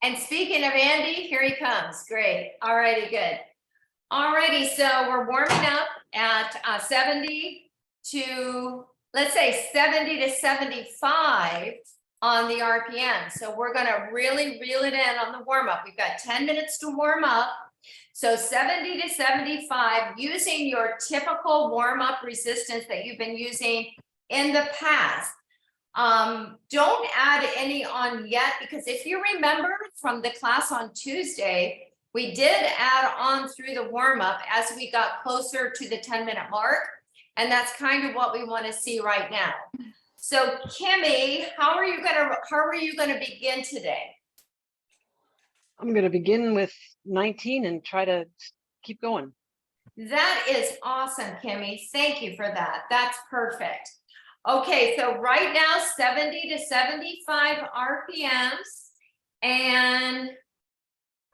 And speaking of Andy, here he comes. Great. All righty, good. All righty, so we're warming up at 70 to, let's say 70 to 75 on the RPM. So we're gonna really reel it in on the warm up. We've got 10 minutes to warm up. So 70 to 75, using your typical warm up resistance that you've been using in the past. Don't add any on yet, because if you remember from the class on Tuesday, we did add on through the warm up as we got closer to the 10-minute mark. And that's kind of what we want to see right now. So Kimmy, how are you gonna begin today? I'm going to begin with 19 and try to keep going. That is awesome, Kimmy. Thank you for that. That's perfect. Okay, so right now 70 to 75 RPMs, and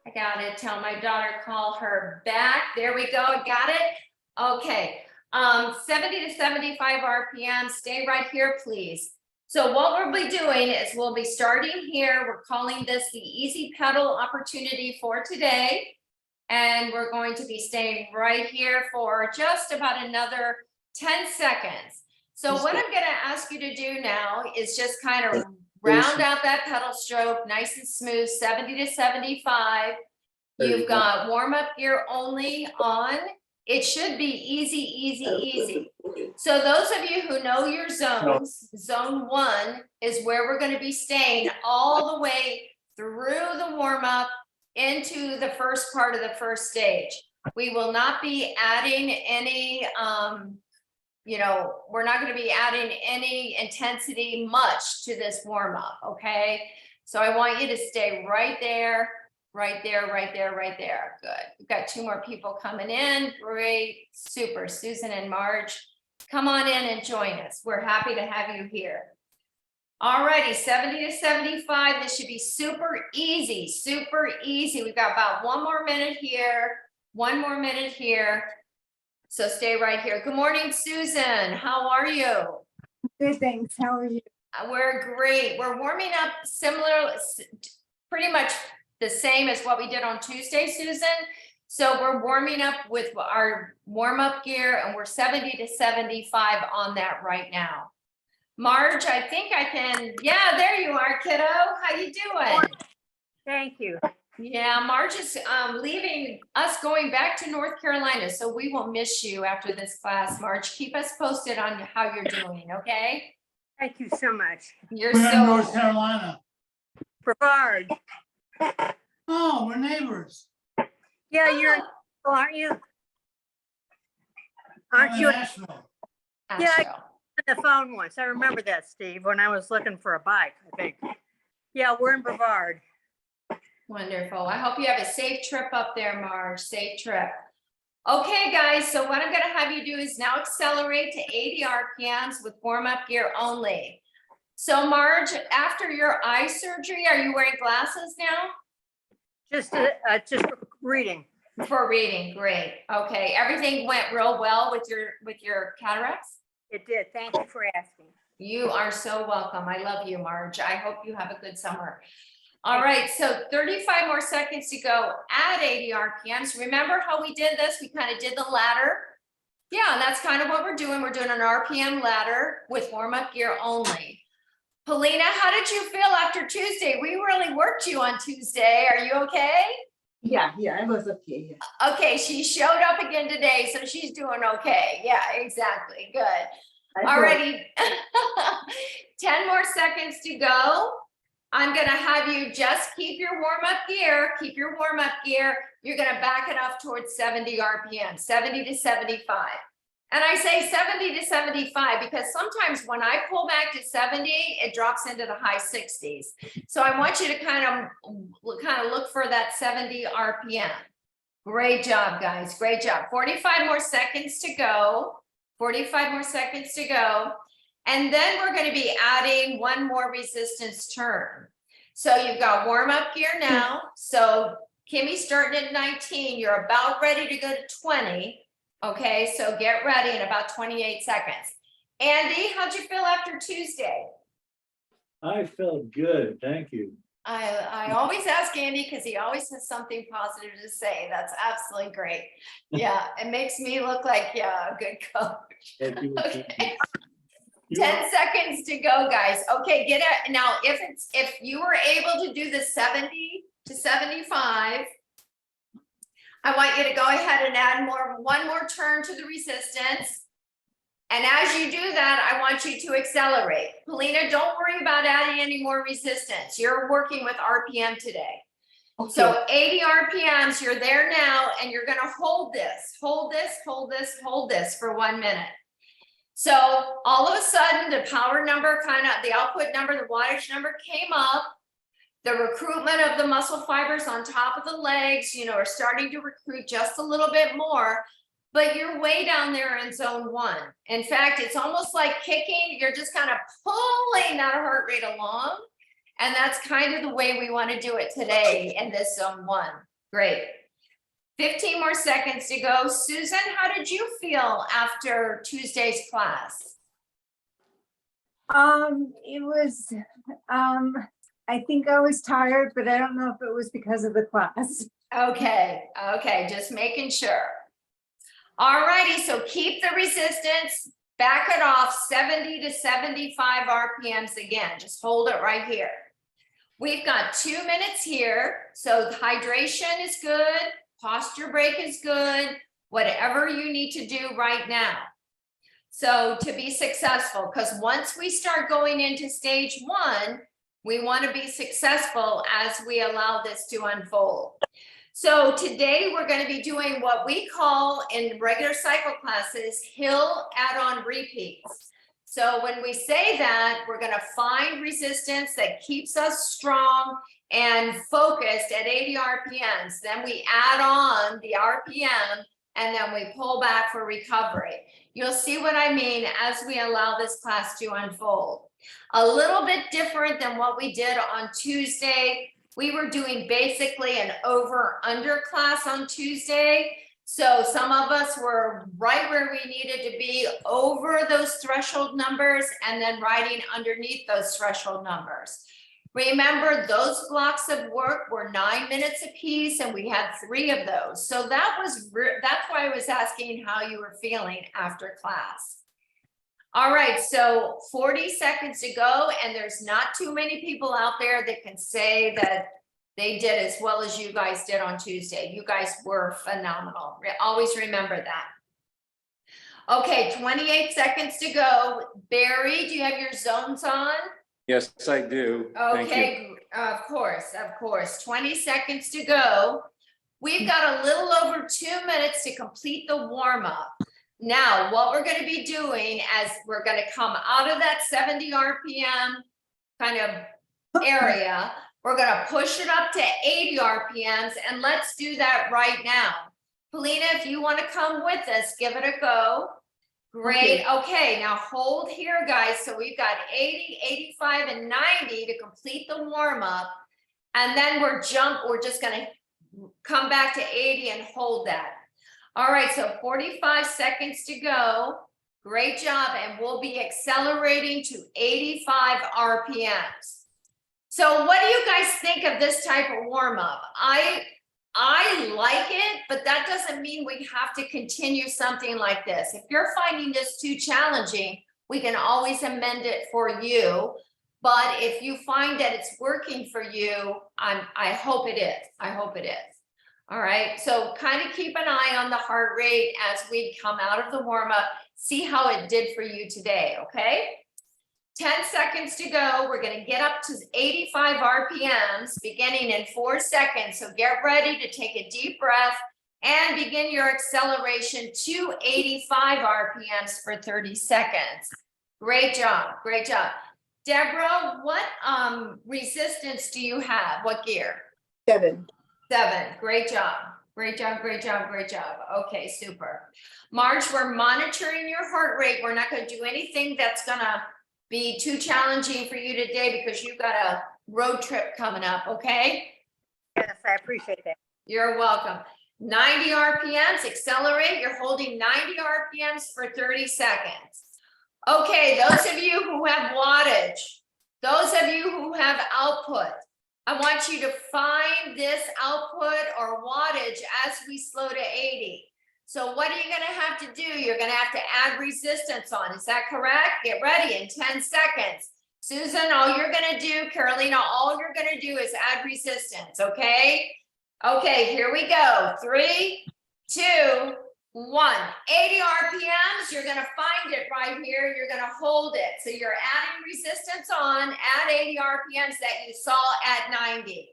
I gotta tell my daughter, call her back. There we go, got it. Okay, 70 to 75 RPM, stay right here, please. So what we'll be doing is we'll be starting here. We're calling this the easy pedal opportunity for today. And we're going to be staying right here for just about another 10 seconds. So what I'm gonna ask you to do now is just kind of round out that pedal stroke, nice and smooth, 70 to 75. You've got warm up gear only on. It should be easy, easy, easy. So those of you who know your zones, zone 1 is where we're going to be staying all the way through the warm up into the first part of the first stage. We will not be adding any, we're not going to be adding any intensity much to this warm up. Okay. So I want you to stay right there. Right there, right there, right there. Good. We've got 2 more people coming in. Great. Super. Susan and Marge, come on in and join us. We're happy to have you here. All righty, 70 to 75. This should be super easy, super easy. We've got about 1 more minute here, 1 more minute here. So stay right here. Good morning, Susan. How are you? Good, thanks. How are you? We're great. We're warming up similar, pretty much the same as what we did on Tuesday, Susan. So we're warming up with our warm-up gear, and we're 70 to 75 on that right now. Marge, I think I can, yeah, there you are, kiddo. How you doing? Thank you. Yeah, Marge is leaving us, going back to North Carolina, so we will miss you after this class. Marge, keep us posted on how you're doing, okay? Thank you so much. You're We're in so North Carolina. Brevard. Oh, we're neighbors. Yeah, you're, aren't you? Aren't I'm you in on Asheville. Asheville. the phone once? I remember that, Steve, when I was looking for a bike, I think. Yeah, we're in Brevard. Wonderful. I hope you have a safe trip up there, Marge. Safe trip. Okay, guys, so what I'm going to have you do is now accelerate to 80 RPMs with warm-up gear only. So, Marge, after your eye surgery, are you wearing glasses now? Just for reading. For reading, great. Okay, everything went real well with your cataracts? It did. Thank you for asking. You are so welcome. I love you, Marge. I hope you have a good summer. All right, so 35 more seconds to go at 80 RPMs. Remember how we did this? We kind of did the ladder. Yeah, and that's kind of what we're doing. We're doing an RPM ladder with warm-up gear only. Polina, how did you feel after Tuesday? We really worked you on Tuesday. Are you okay? Yeah, I was okay. Yeah. Okay, she showed up again today, so she's doing okay. Yeah, exactly. Good. I Alrighty. 10 more seconds to go. I'm gonna have you just keep your warm-up gear. Keep your warm-up gear. You're gonna back it up towards 70 RPM, 70 to 75. And I say 70 to 75 because sometimes when I pull back to 70, it drops into the high 60s. So I want you to kind of look for that 70 RPM. Great job, guys. Great job. 45 more seconds to go. 45 more seconds to go. And then we're going to be adding 1 more resistance turn. So you've got warm-up gear now. So Kimmy's starting at 19. You're about ready to go to 20. Okay, so get ready in about 28 seconds. Andy, how'd you feel after Tuesday? I felt good, thank you. I always ask Andy because he always has something positive to say. That's absolutely great. Yeah, it makes me look like, yeah, a good coach. Thank you. Okay. 10 seconds to go, guys. Okay, get it. Now, if you were able to do the 70 to 75, I want you to go ahead and add one more turn to the resistance. And as you do that, I want you to accelerate. Polina, don't worry about adding any more resistance. You're working with RPM today. So 80 RPMs, you're there now, and you're gonna hold this for 1 minute. So all of a sudden, the power number the output number, the wattage number came up. The recruitment of the muscle fibers on top of the legs, are starting to recruit just a little bit more, but you're way down there in zone 1. In fact, it's almost like kicking. You're just kind of pulling that heart rate along. And that's kind of the way we want to do it today in this zone 1. Great. 15 more seconds to go. Susan, how did you feel after Tuesday's class? It was, I think I was tired, but I don't know if it was because of the class. Okay, just making sure. All righty, so keep the resistance, back it off 70 to 75 RPMs again. Just hold it right here. We've got 2 minutes here, so hydration is good, posture break is good, whatever you need to do right now. So to be successful, because once we start going into stage 1, we want to be successful as we allow this to unfold. So today we're going to be doing what we call in regular cycle classes, hill add-on repeats. So when we say that, we're going to find resistance that keeps us strong and focused at 80 RPMs. Then we add on the RPM and then we pull back for recovery. You'll see what I mean as we allow this class to unfold. A little bit different than what we did on Tuesday. We were doing basically an over-under class on Tuesday. So some of us were right where we needed to be over those threshold numbers and then riding underneath those threshold numbers. Remember, those blocks of work were 9 minutes apiece and we had 3 of those. So that's why I was asking how you were feeling after class. All right, so 40 seconds to go, and there's not too many people out there that can say that they did as well as you guys did on Tuesday. You guys were phenomenal. Always remember that. Okay, 28 seconds to go. Barry, do you have your zones on? Yes, I do. Thank you. Okay, of course. 20 seconds to go. We've got a little over 2 minutes to complete the warm-up. Now, what we're going to be doing as we're going to come out of that 70 RPM kind of area, we're going to push it up to 80 RPMs, and let's do that right now. Polina, if you want to come with us, give it a go. Great. Okay, now hold here, guys. So we've got 80, 85, and 90 to complete the warm-up, and then we're just going to come back to 80 and hold that. All right, so 45 seconds to go. Great job, and we'll be accelerating to 85 RPMs. So what do you guys think of this type of warm-up? I like it, but that doesn't mean we have to continue something like this. If you're finding this too challenging, we can always amend it for you. But if you find that it's working for you, I hope it is. I hope it is. All right, so kind of keep an eye on the heart rate as we come out of the warm-up. See how it did for you today, okay? 10 seconds to go. We're going to get up to 85 RPMs beginning in 4 seconds. So get ready to take a deep breath and begin your acceleration to 85 RPMs for 30 seconds. Great job. Great job. Deborah, what resistance do you have? What gear? 7. 7. Great job. Great job. Okay, super. Marge, we're monitoring your heart rate. We're not going to do anything that's going to be too challenging for you today because you've got a road trip coming up, okay? Yes, I appreciate that. You're welcome. 90 RPMs, accelerate. You're holding 90 RPMs for 30 seconds. Okay, those of you who have wattage, those of you who have output, I want you to find this output or wattage as we slow to 80. So what are you gonna have to do? You're gonna have to add resistance on, is that correct? Get ready in 10 seconds. Susan, all you're gonna do, Carolina, all you're gonna do is add resistance, okay? Okay, here we go. 3, 2, 1. 80 RPMs, you're gonna find it right here. You're gonna hold it. So you're adding resistance on at 80 RPMs that you saw at 90.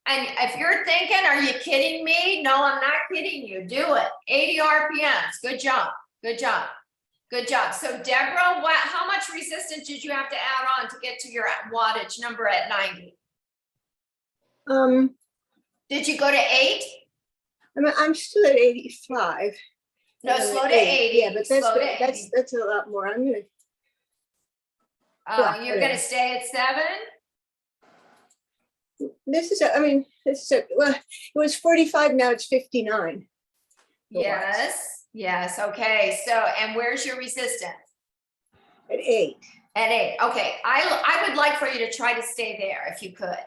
And if you're thinking, are you kidding me? No, I'm not kidding you. Do it. 80 RPMs. Good job. Good job. Good job. So Deborah, how much resistance did you have to add on to get to your wattage number at 90? Did you go to 8? I'm still at 85. No, slow to 80. Yeah, but Slow to 80. that's a lot more. I'm gonna, You're gonna stay at 7? well, it was 45, now it's 59. Yes. Yes. Okay. So, and where's your resistance? At 8. At 8. Okay. I would like for you to try to stay there if you could.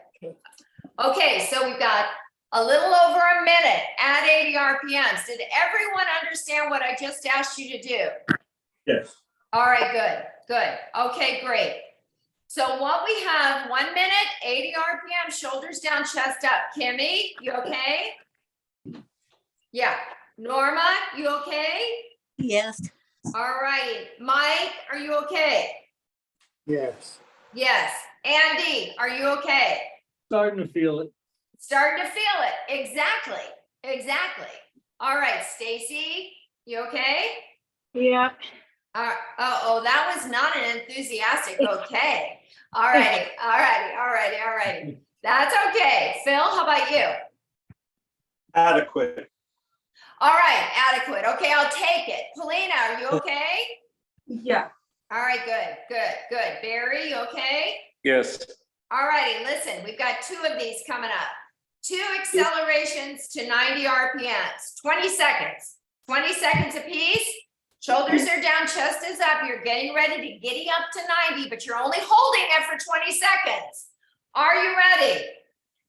Okay. So we've got a little over a minute at 80 RPMs. Did everyone understand what I just asked you to do? Yes. All right. Good. Good. Okay. Great. So what we have, 1 minute, 80 RPM, shoulders down, chest up. Kimmy, you okay? Yeah. Norma, you okay? Yes. All right. Mike, are you okay? Yes. Yes. Andy, are you okay? Starting to feel it. Starting to feel it. Exactly. Exactly. All right. Stacy, you okay? Yeah. Oh, that was not an enthusiastic okay. All righty. All righty. All righty. All righty. That's okay. Phil, how about you? Adequate. All right. Adequate. Okay. I'll take it. Polina, are you okay? Yeah. All right. Good. Good. Good. Barry, you okay? Yes. All righty, listen, we've got 2 of these coming up. 2 accelerations to 90 RPMs, 20 seconds, 20 seconds apiece. Shoulders are down, chest is up. You're getting ready to giddy up to 90, but you're only holding it for 20 seconds. Are you ready?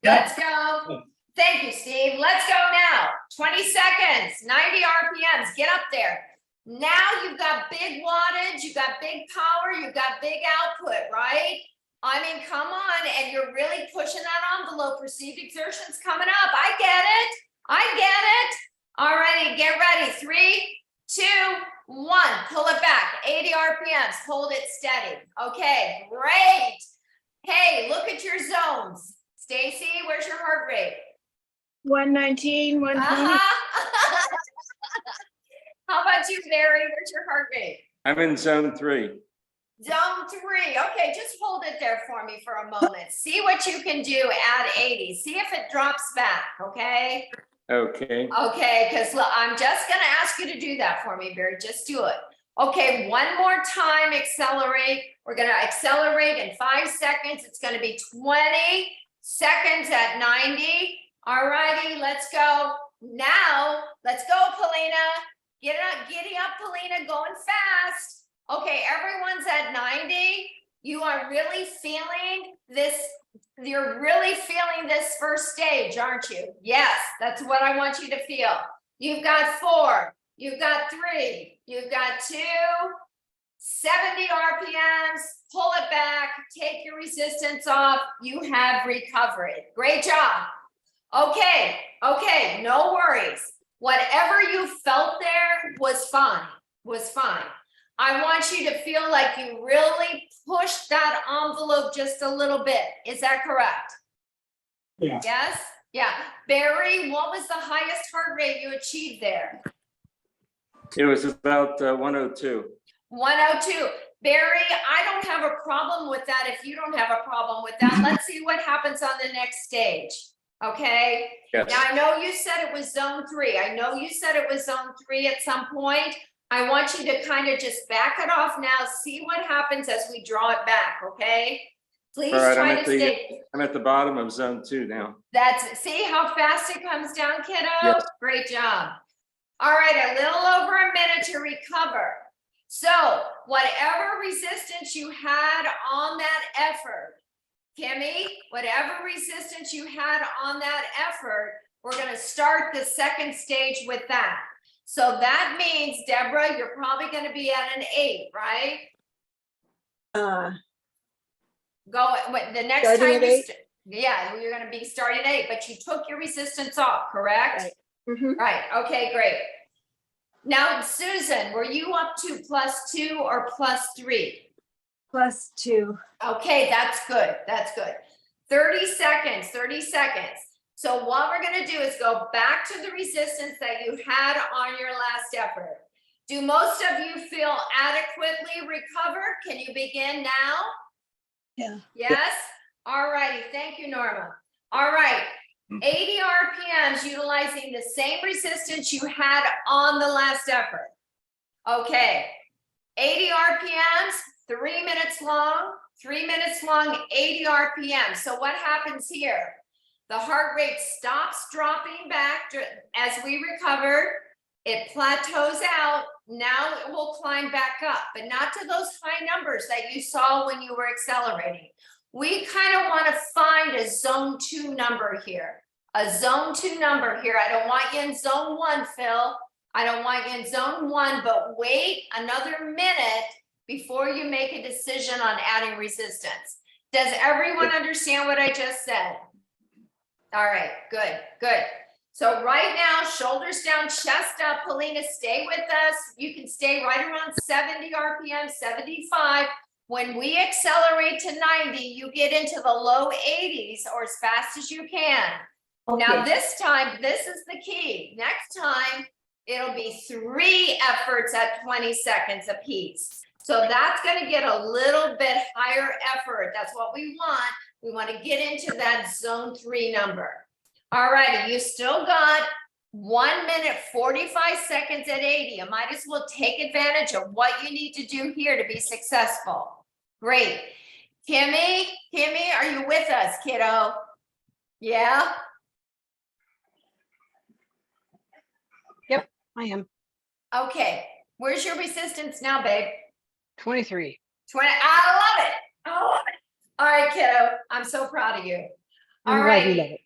Let's go. Thank you, Steve. Let's go now. 20 seconds, 90 RPMs, get up there. Now you've got big wattage, you've got big power, you've got big output, right? I mean, come on, and you're really pushing that envelope. Perceived exertion's coming up. I get it. I get it. All righty, get ready. 3, 2, 1. Pull it back. 80 RPMs. Hold it steady. Okay, great. Hey, look at your zones. Stacy, where's your heart rate? 119, 120. Uh-huh. How about you, Barry? Where's your heart rate? I'm in zone 3. Zone 3. Okay, just hold it there for me for a moment. See what you can do at 80. See if it drops back, okay? Okay. Okay, because I'm just going to ask you to do that for me, Barry. Just do it. Okay, one more time, accelerate. We're going to accelerate in 5 seconds. It's going to be 20 seconds at 90. All righty, let's go. Now, let's go, Polina. Get up, giddy up, Polina, going fast. Okay, everyone's at 90. You are really feeling this. You're really feeling this first stage, aren't you? Yes, that's what I want you to feel. You've got 4, you've got 3, you've got 2, 70 RPMs, pull it back, take your resistance off. You have recovered. Great job. Okay, okay, no worries. Whatever you felt there was fine, was fine. I want you to feel like you really pushed that envelope just a little bit. Is that correct? Yeah. Yes? Yeah. Barry, what was the highest heart rate you achieved there? It was about 102. 102. Barry, I don't have a problem with that. If you don't have a problem with that, let's see what happens on the next stage. Okay. Yes. Now I know you said it was zone 3. I know you said it was zone 3 at some point. I want you to kind of just back it off now, see what happens as we draw it back, okay? Please All right, try to stay. I'm at the bottom of zone 2 now. See how fast it comes down, kiddo? Yes. Great job. All right, a little over a minute to recover. So whatever resistance you had on that effort, Kimmy, whatever resistance you had on that effort, we're gonna start the second stage with that. So that means, Deborah, you're probably gonna be at an 8, right? Go, the next Starting time at you, 8? yeah, you're gonna be starting at 8, but you took your resistance off, correct? Right. Mhm. Right, okay, great. Now, Susan, were you up to +2 or +3? +2. Okay, that's good, that's good. 30 seconds, 30 seconds. So what we're gonna do is go back to the resistance that you had on your last effort. Do most of you feel adequately recovered? Can you begin now? Yeah. Yes? All righty, thank you, Norma. All right, 80 RPMs utilizing the same resistance you had on the last effort. Okay, 80 RPMs, 3 minutes long, 3 minutes long, 80 RPMs. So what happens here? The heart rate stops dropping back as we recovered. It plateaus out. Now it will climb back up, but not to those high numbers that you saw when you were accelerating. We kind of want to find a zone 2 number here. A zone 2 number here. I don't want you in zone 1, Phil. I don't want you in zone 1, but wait another minute before you make a decision on adding resistance. Does everyone understand what I just said? All right, good, good. So right now, shoulders down, chest up. Polina, stay with us. You can stay right around 70 RPM, 75. When we accelerate to 90, you get into the low 80s or as fast as you can. Now this time, this is the key. Next time, it'll be 3 efforts at 20 seconds apiece. So that's gonna get a little bit higher effort. That's what we want. We wanna get into that zone 3 number. All righty, you still got 1 minute, 45 seconds at 80. You might as well take advantage of what you need to do here to be successful. Great. Kimmy, are you with us, kiddo? Yeah? I am. Okay. Where's your resistance now, babe? 23. 20. I love it. I love it. All right, kiddo. I'm so proud of you. I'm All glad you righty. love it.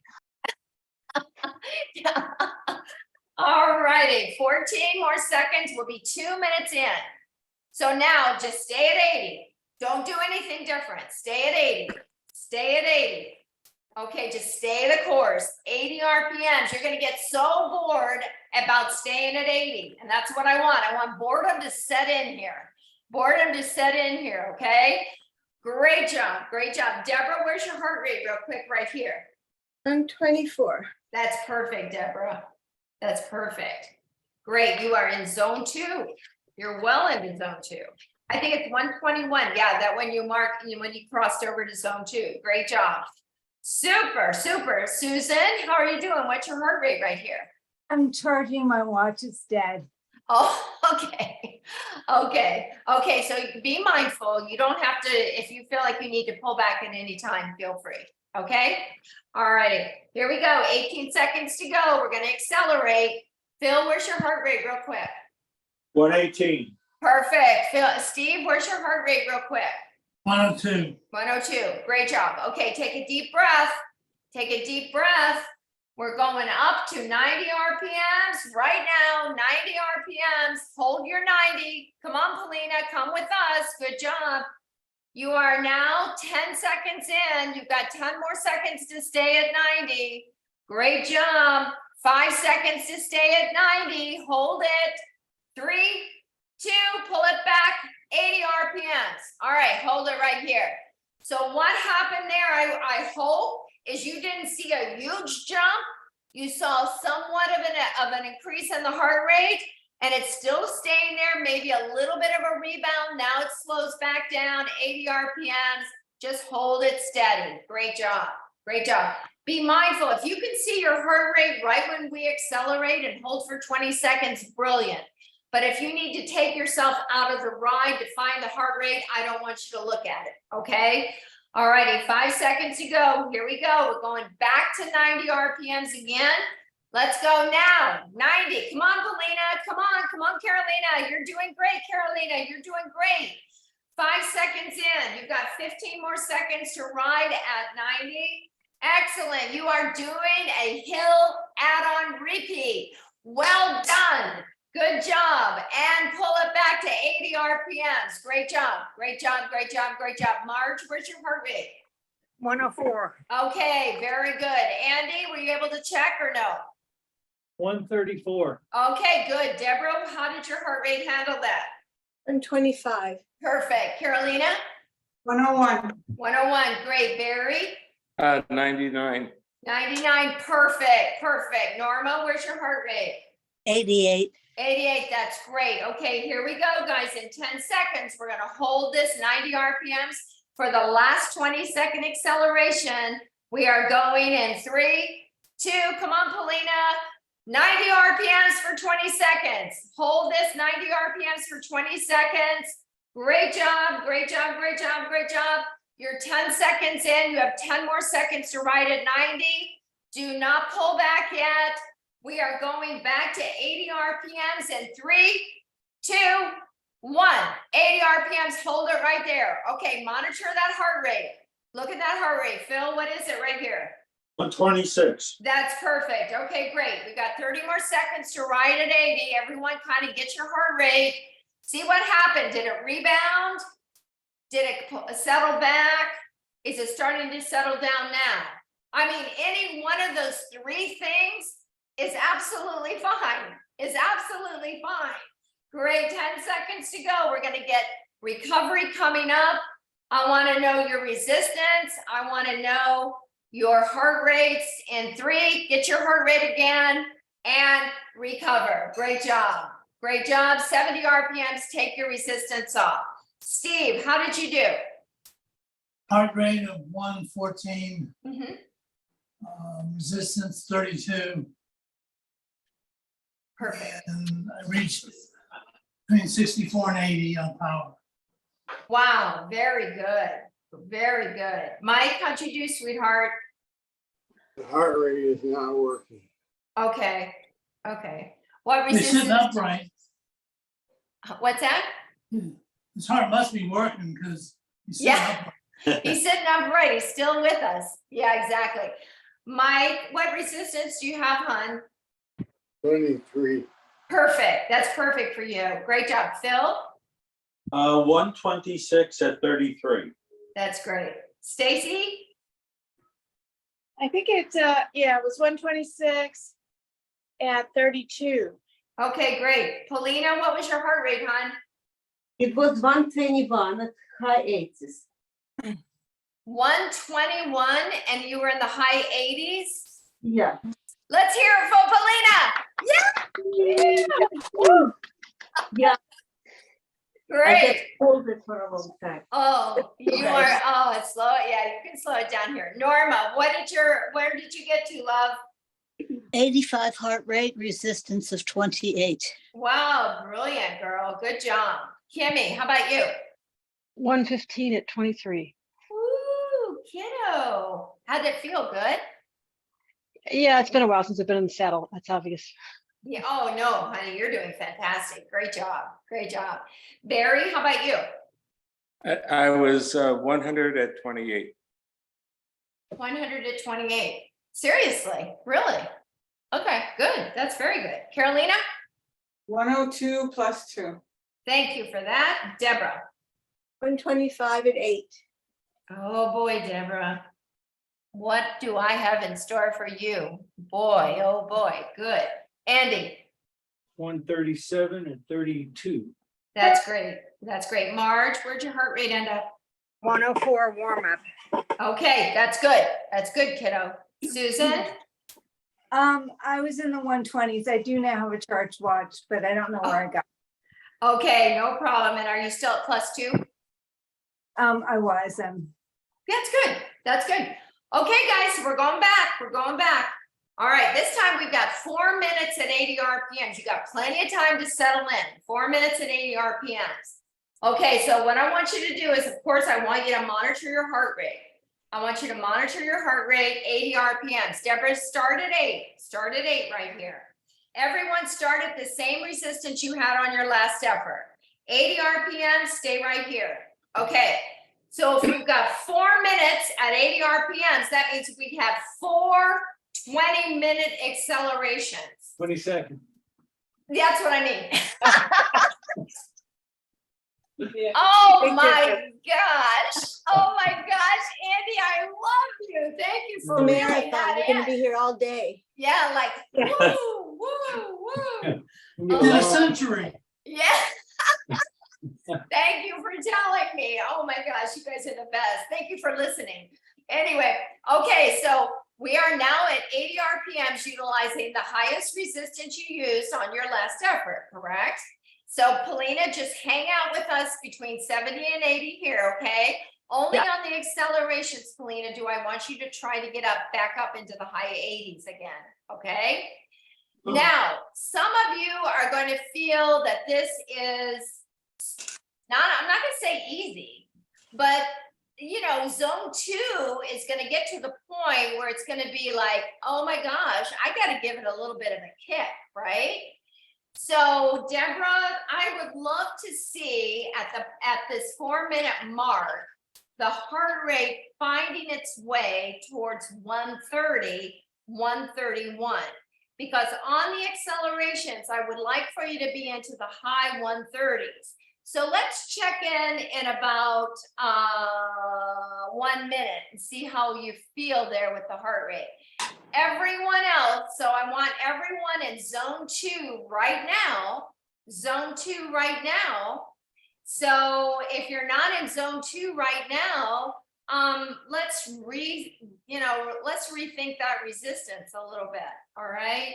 All righty, 14 more seconds. We'll be 2 minutes in. So now just stay at 80. Don't do anything different. Stay at 80. Stay at 80. Okay, just stay the course. 80 RPMs. You're going to get so bored about staying at 80. And that's what I want. I want boredom to set in here. Boredom to set in here, okay? Great job. Great job. Deborah, where's your heart rate real quick right here? I'm 24. That's perfect, Deborah. That's perfect. Great. You are in zone 2. You're well into zone 2. I think it's 121. Yeah, that when you when you crossed over to zone 2. Great job. Super, super. Susan, how are you doing? What's your heart rate right here? I'm charging my watch, it's dead. Oh, okay. Okay. So be mindful. You don't have to, if you feel like you need to pull back at any time, feel free. Okay. All righty. Here we go. 18 seconds to go. We're going to accelerate. Phil, where's your heart rate real quick? 118. Perfect. Phil, Steve, where's your heart rate real quick? 102. 102. Great job. Okay. Take a deep breath. Take a deep breath. We're going up to 90 RPMs right now, 90 RPMs. Hold your 90. Come on, Polina, come with us. Good job. You are now 10 seconds in. You've got 10 more seconds to stay at 90. Great job. 5 seconds to stay at 90. Hold it. 3, 2, pull it back. 80 RPMs. All right, hold it right here. So what happened there, I hope, is you didn't see a huge jump. You saw somewhat of an increase in the heart rate, and it's still staying there, maybe a little bit of a rebound. Now it slows back down, 80 RPMs. Just hold it steady. Great job. Great job. Be mindful. If you can see your heart rate right when we accelerate and hold for 20 seconds, brilliant. But if you need to take yourself out of the ride to find the heart rate, I don't want you to look at it, okay? All righty, 5 seconds to go. Here we go. We're going back to 90 RPMs again. Let's go now. 90. Come on, Polina. Come on, Carolina. You're doing great, Carolina. You're doing great. 5 seconds in. You've got 15 more seconds to ride at 90. Excellent. You are doing a hill add-on repeat. Well done. Good job. And pull it back to 80 RPMs. Great job. Great job. Great job. Great job. Marge, where's your heart rate? 104. Okay, very good. Andy, were you able to check or no? 134. Okay, good. Deborah, how did your heart rate handle that? 125. Perfect. Carolina? 101. 101. Great. Barry? 99. 99. Perfect. Perfect. Norma, where's your heart rate? 88. 88. That's great. Okay, here we go, guys. In 10 seconds, we're going to hold this 90 RPMs for the last 20-second acceleration. We are going in 3, 2, come on, Polina. 90 RPMs for 20 seconds. Hold this 90 RPMs for 20 seconds. Great job, great job, great job, great job. You're 10 seconds in. You have 10 more seconds to ride at 90. Do not pull back yet. We are going back to 80 RPMs in 3, 2, 1. 80 RPMs, hold it right there. Okay, monitor that heart rate. Look at that heart rate. Phil, what is it right here? 126. That's perfect. Okay, great. We got 30 more seconds to ride at 80. Everyone kind of get your heart rate. See what happened. Did it rebound? Did it settle back? Is it starting to settle down now? I mean, any one of those 3 things is absolutely fine. Is absolutely fine. Great, 10 seconds to go. We're going to get recovery coming up. I want to know your resistance. I want to know your heart rates in 3. Get your heart rate again and recover. Great job. Great job. 70 RPMs. Take your resistance off. Steve, how did you do? Heart rate of 114, Mhm. resistance 32, Perfect. and I reached between 64 and 80 on power. Wow. Very good. Very good. Mike, how'd you do, sweetheart? The heart rate is not working. Okay. Okay. What He's sitting resistance? upright. What's that? His heart must be working because he's sitting Yeah. upright. He's sitting upright. He's still with us. Yeah, exactly. Mike, what resistance do you have, hon? 23. Perfect. That's perfect for you. Great job. Phil? 126 at 33. That's great. Stacy? I think it was 126 at 32. Okay, great. Paulina, what was your heart rate, hon? It was 121 at high 80s. 121, and you were in the high 80s? Yeah. Let's hear it for Paulina. Yeah, I Great. get hold it for a long time. Oh, you are, oh, it's slow. Yeah, you can slow it down here. Norma, where did you get to, love? 85 heart rate, resistance of 28. Wow, brilliant, girl. Good job. Kimmy, how about you? 115 at 23. Woo, kiddo. How'd it feel? Good? Yeah, it's been a while since I've been in the saddle. That's obvious. Yeah. Oh, no, honey, you're doing fantastic. Great job. Great job. Barry, how about you? I was 100 at 28. 100 to 28. Seriously? Really? Okay, good. That's very good. Carolina? 102 plus 2. Thank you for that. Deborah? 125 at 8. Oh, boy, Deborah. What do I have in store for you? Boy, oh, boy. Good. Andy? 137 and 32. That's great. That's great. Marge, where'd your heart rate end up? 104 warm up. Okay, that's good. That's good, kiddo. Susan? I was in the 120s. I do now have a charged watch, but I don't know where I got. Okay, no problem. And are you still at +2? I was, That's good. That's good. Okay, guys, we're going back. We're going back. All right, this time we've got 4 minutes at 80 RPMs. You got plenty of time to settle in. 4 minutes at 80 RPMs. Okay, so what I want you to do is, of course, I want you to monitor your heart rate. I want you to monitor your heart rate, 80 RPMs. Deborah, start at 8. Start at 8 right here. Everyone start at the same resistance you had on your last effort. 80 RPMs, stay right here. Okay, so if we've got 4 minutes at 80 RPMs, that means we have 4 20-minute accelerations. 22nd. That's what I mean. Oh my gosh. Oh my gosh, Andy, I love you. Thank you for reeling Marathon, that you're gonna in. be here all day. Yeah, like, woo, woo, woo. In a century. Yeah. Thank you for telling me. Oh my gosh, you guys are the best. Thank you for listening. Anyway, okay, so we are now at 80 RPMs utilizing the highest resistance you used on your last effort, correct? So Polina, just hang out with us between 70 and 80 here, okay? Only on the accelerations, Polina, do I want you to try to get back up into the high 80s again, okay? Now, some of you are going to feel that this is I'm not gonna say easy, but you know, zone 2 is gonna get to the point where it's gonna be like, oh my gosh, I gotta give it a little bit of a kick, right? So Deborah, I would love to see at this 4-minute mark, the heart rate finding its way towards 130, 131. Because on the accelerations, I would like for you to be into the high 130s. So let's check in about 1 minute and see how you feel there with the heart rate. Everyone else, so I want everyone in zone 2 right now, zone 2 right now. So if you're not in zone 2 right now, let's rethink that resistance a little bit, all right?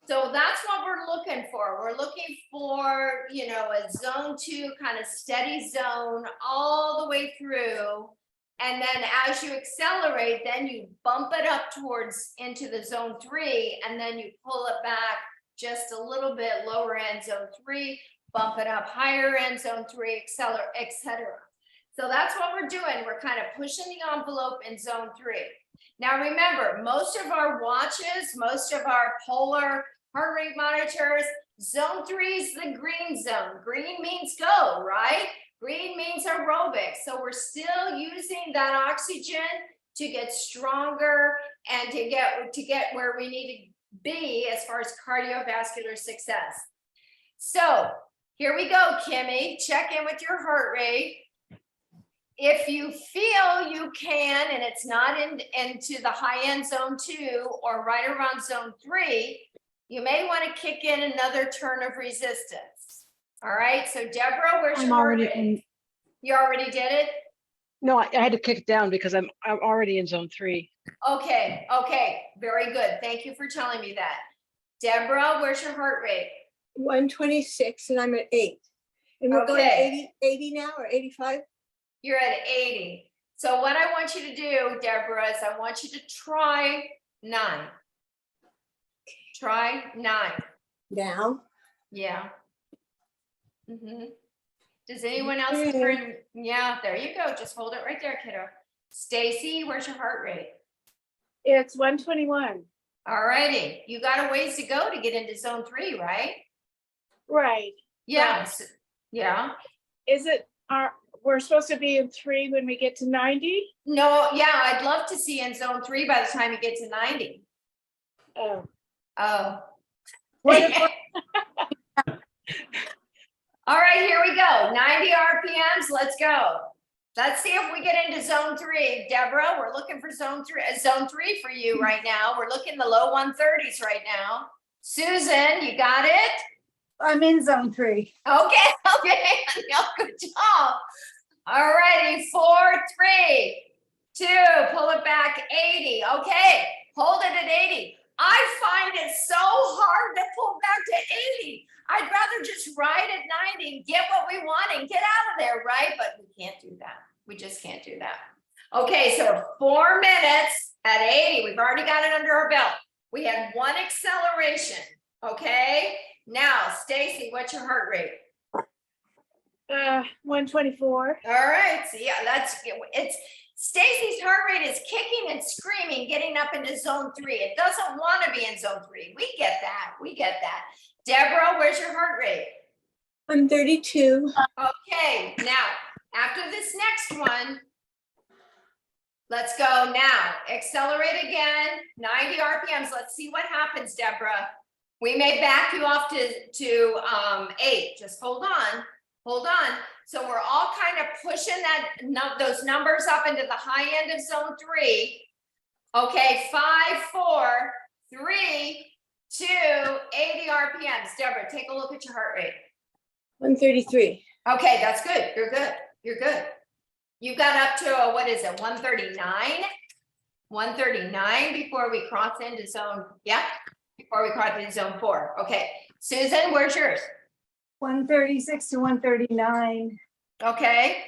So that's what we're looking for. We're looking for, you know, a zone 2 kind of steady zone all the way through. And then as you accelerate, then you bump it up towards into the zone 3, and then you pull it back just a little bit lower end zone 3, bump it up higher end zone 3, accelerate, etc. So that's what we're doing. We're kind of pushing the envelope in zone 3. Now remember, most of our watches, most of our polar heart rate monitors, zone 3 is the green zone. Green means go, right? Green means aerobic. So we're still using that oxygen to get stronger and to get where we need to be as far as cardiovascular success. So here we go, Kimmy. Check in with your heart rate. If you feel you can, and it's not into the high end zone 2 or right around zone 3, you may want to kick in another turn of resistance. All right, so Deborah, where's I'm your heart already rate? in. You already did it? No, I had to kick it down because I'm already in zone 3. Okay, very good. Thank you for telling me that. Deborah, where's your heart rate? 126 and I'm at 8. And we're going Okay. 80 now or 85? You're at 80. So what I want you to do, Deborah, is I want you to try 9. Try 9. Down. Yeah. Does anyone else? Yeah, there you go. Just hold it right there, kiddo. Stacy, where's your heart rate? It's 121. All righty. You got a ways to go to get into zone 3, right? Right. Yeah. Yeah. Is it we're supposed to be in 3 when we get to 90? No, yeah, I'd love to see in zone 3 by the time you get to 90. Oh. Oh. What if All right, here we go. 90 RPMs. Let's go. Let's see if we get into zone 3. Deborah, we're looking for zone 3 for you right now. We're looking the low 130s right now. Susan, you got it? I'm in zone 3. Okay. Good job. All righty, 4, 3, 2, pull it back, 80. Okay, hold it at 80. I find it so hard to pull back to 80. I'd rather just ride at 90 and get what we want and get out of there, right? But we can't do that. We just can't do that. Okay, so 4 minutes at 80. We've already got it under our belt. We had 1 acceleration, okay? Now, Stacy, what's your heart rate? 124. All right, so yeah, it's Stacy's heart rate is kicking and screaming, getting up into zone 3. It doesn't want to be in zone 3. We get that. Deborah, where's your heart rate? I'm 32. Okay, now after this next one, let's go now. Accelerate again, 90 RPMs. Let's see what happens, Deborah. We may back you off to 8. Just hold on, hold on. So we're all kind of pushing those numbers up into the high end of zone 3. Okay, 5, 4, 3, 2, 80 RPMs. Deborah, take a look at your heart rate. 133. Okay, that's good. You're good. You're good. You got up to what is it, 139? 139 before we cross into zone, yeah, before we cross into zone 4. Okay, Susan, where's yours? 136 to 139. Okay,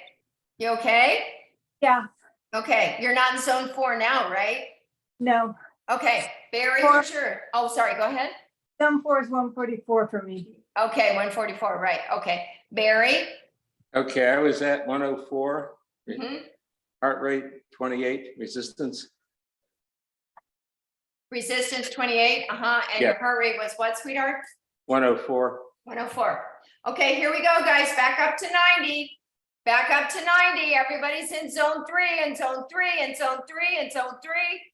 you okay? Yeah, Okay, you're not in zone 4 now, right? no, Okay, Barry, Four. where's your, oh, sorry, go ahead. zone 4 is 144 for me. Okay, 144, right, okay. Barry? Okay, I was at 104, Mhm. heart rate 28, resistance Resistance 28, and your Yeah. heart rate was what, sweetheart? 104. 104. Okay, here we go, guys. Back up to 90. Back up to 90. Everybody's in zone 3 and zone 3 and zone 3 and zone 3.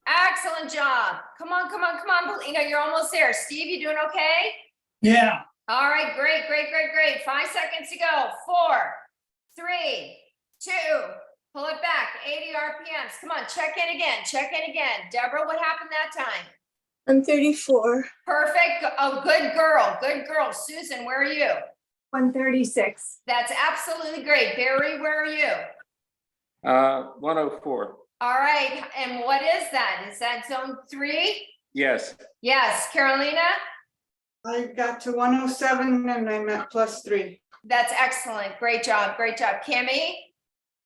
Excellent job. Come on, come on, come on, Belina. You're almost there. Steve, you doing okay? Yeah, All right, great, great, great, great. 5 seconds to go. 4, 3, 2, pull it back. 80 RPMs. Come on, check in again. Check in again. Deborah, what happened that time? 134. Perfect. Oh, good girl. Good girl. Susan, where are you? 136. That's absolutely great. Barry, where are you? 104. All right. And what is that? Is that zone 3? Yes. Yes. Carolina? I got to 107 and I'm at +3. That's excellent. Great job. Great job. Kimmy?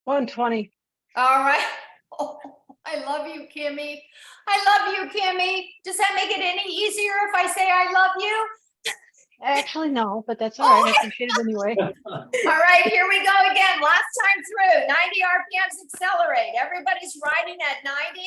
120. All right. Oh, I love you, Kimmy. I love you, Kimmy. Does that make it any easier if I say I love you? Actually, no, but that's all right. I appreciate it anyway. All right, here we go again. Last time through, 90 RPMs, accelerate. Everybody's riding at 90,